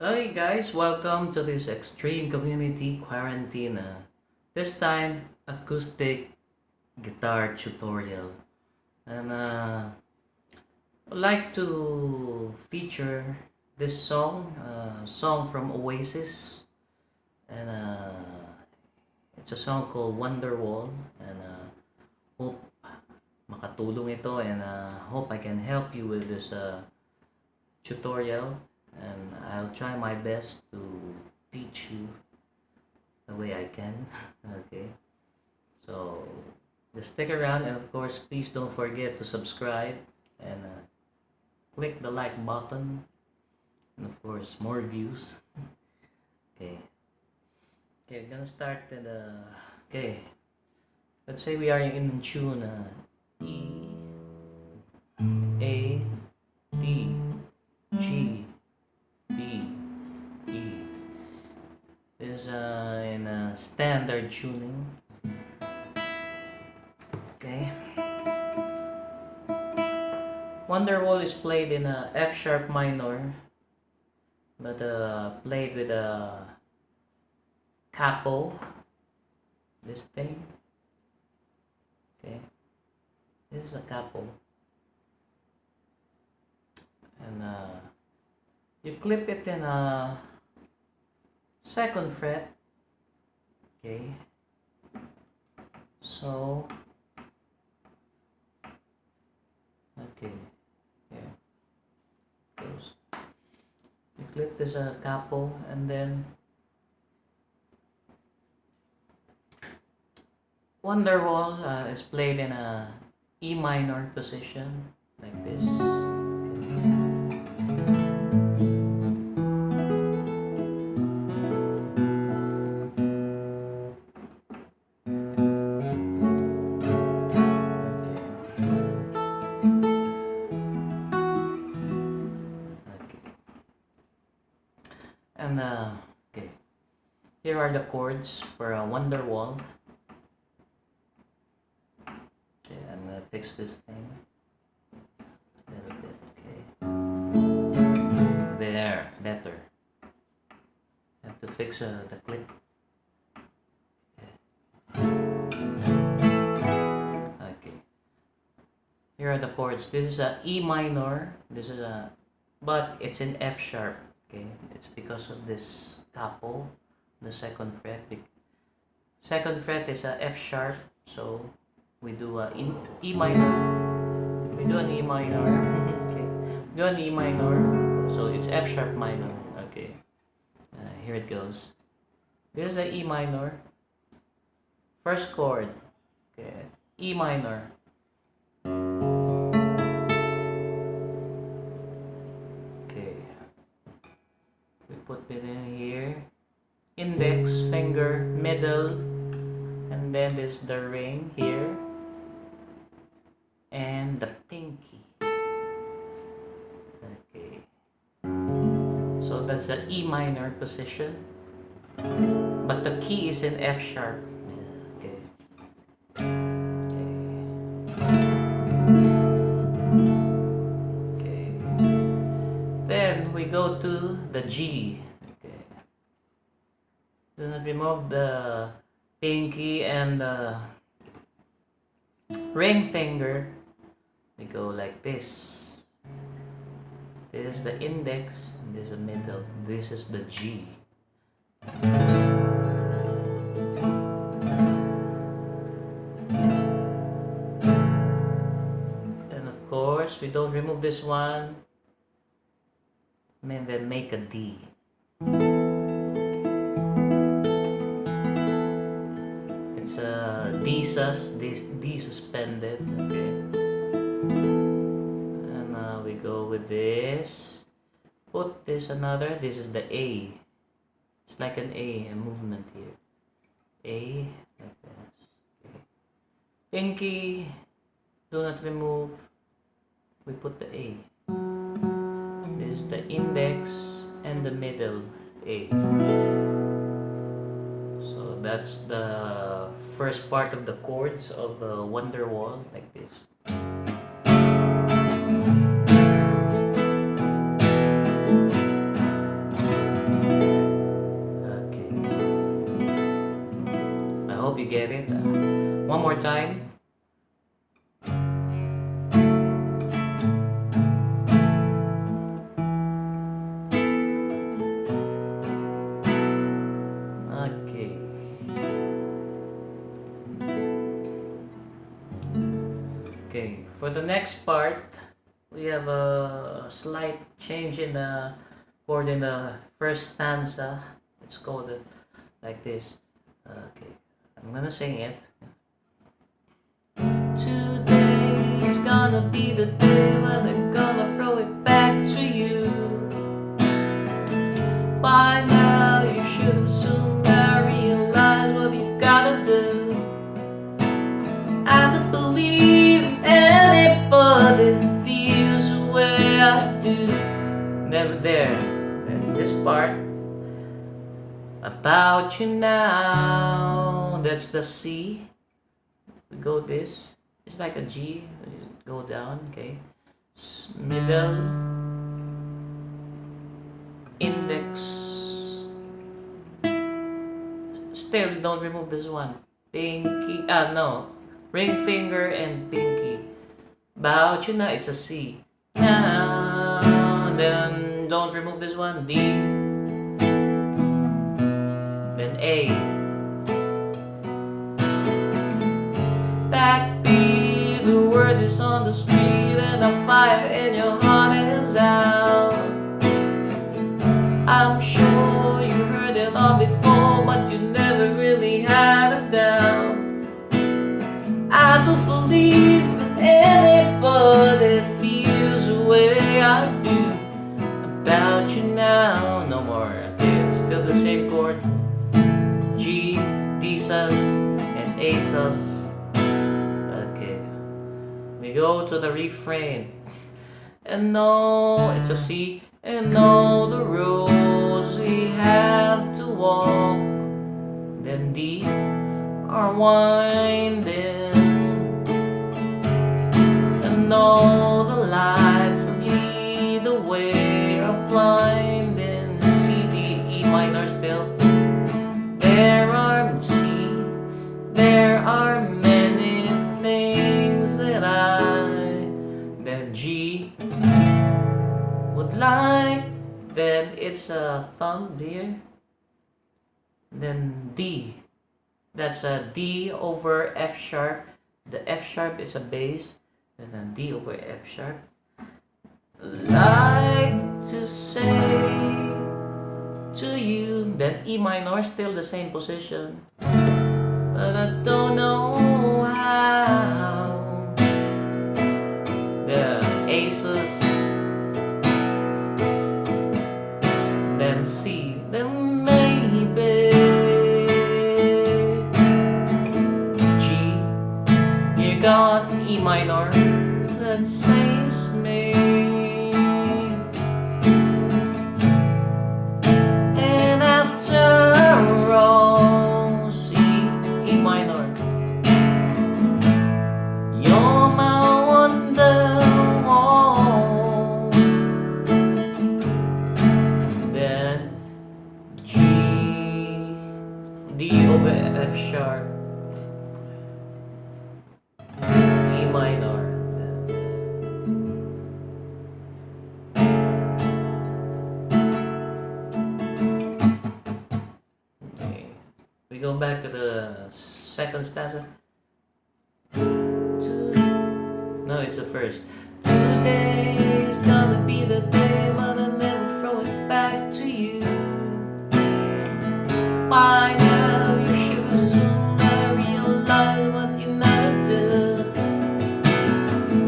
Hey guys, welcome to this extreme community quarantine. This time, acoustic guitar tutorial. And I'd like to feature this song from Oasis. And it's a song called Wonderwall. And hope makatulong ito and hope I can help you with this tutorial. And I'll try my best to teach you the way I can. Okay, so just stick around, and of course please don't forget to subscribe and click the like button, and of course more views. Okay, we're gonna start in the okay, let's say we are in tune E, A, D, G, B, E. This is in a standard tuning. Okay. Wonderwall is played in a F sharp minor, but played with a capo. This thing. Okay. This is a capo, and you clip it in a second fret. Okay, so okay, here goes. You clip this capo, and then Wonderwall is played in a E minor position like this. And okay, here are the chords for Wonderwall. Okay, I'm gonna fix this thing a little bit. Okay, there, better. Have to fix the clip. Okay, here are the chords. This is a E minor. This is a, but it's in F sharp. Okay, it's because of this capo, the second fret. Second fret is a F sharp, so we do a E minor. We do an E minor. Okay, we do an E minor, so it's F sharp minor. Okay, here it goes. This is a E minor. First chord. Okay, E minor. Put it in here, index finger, middle, and then there's the ring here, and the pinky. Okay, so that's the E minor position, but the key is in F sharp. Okay. Then we go to the G. Okay. Do not remove the pinky and the ring finger. We go like this. This is the index, and this is the middle. This is the G. And of course, we don't remove this one. And then make a D. It's a D suspended. Okay. And we go with this. Put this another. This is the A. It's like an A, a movement here. A like this. Okay. Pinky. Do not remove. We put the A. This is the index and the middle A. So that's the first part of the chords of Wonderwall, like this. more time. Okay. Okay, for the next part, we have a slight change in the chord in the first stanza. Let's go like this. Okay, I'm gonna sing it. Today's gonna be the day when I'm gonna throw it back to you. By now you should have soon realized what you gotta do. I don't believe in anybody feels the way I do. Never there. And this part, about you now, that's the C. We go this. It's like a G. We go down. Okay. Middle, index. Still, don't remove this one. Pinky. No. Ring finger and pinky. About you now, it's a C. Now, then don't remove this one. D. Then A. Backbeat, the word is on the street and the fire in your heart is out. I'm sure you heard it all before, but you never really had it down. I don't believe that anybody feels the way I do about you now. No more. Okay, still the same chord. G, D sus, and A sus. Okay. We go to the refrain. And no, it's a C. And all the roads we have to walk. Then D are winding. And all the lights that lead the way are blinding. C, D, E minor still. There are C. There are many things that then G would like. Then it's a thumb here. Then D. That's a D over F sharp. The F sharp is a bass. And then D over F sharp. Like to say to you. Then E minor, still the same position. But I don't know how. The Aces. Then C. Then maybe G. You got E minor. That saves me. And after all, C, E minor. You're my Wonderwall. Then G, D over F sharp. E minor. We go back to the second stanza. No, it's the first. Today's gonna be the day when I'll never throw it back to you. By now you should soon realize what you never do.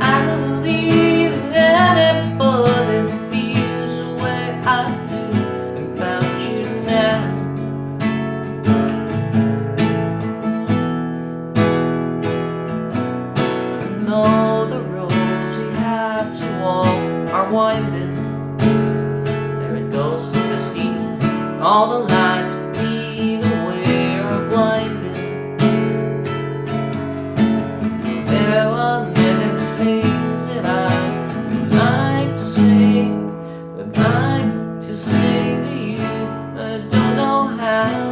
I don't believe that anybody feels the way I do about you now. All the roads we have to walk are winding. There it goes, the sea. All the lights that lead the way are blinding. There are many things that I'd like to say, would like to say to you. I don't know how.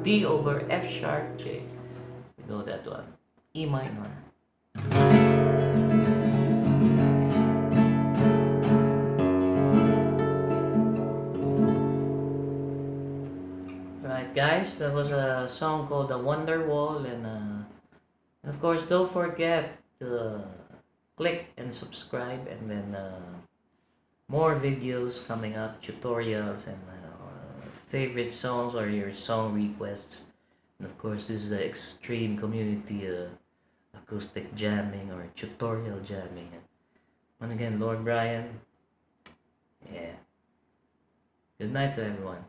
D over F sharp. Okay, you know that one. E minor. Right, guys, that was a song called the Wonderwall, and of course, don't forget to click and subscribe, and then more videos coming up, tutorials, and favorite songs or your song requests. And of course, this is the extreme community acoustic jamming or tutorial jamming. And again, Lord Brian, yeah. Good night to everyone.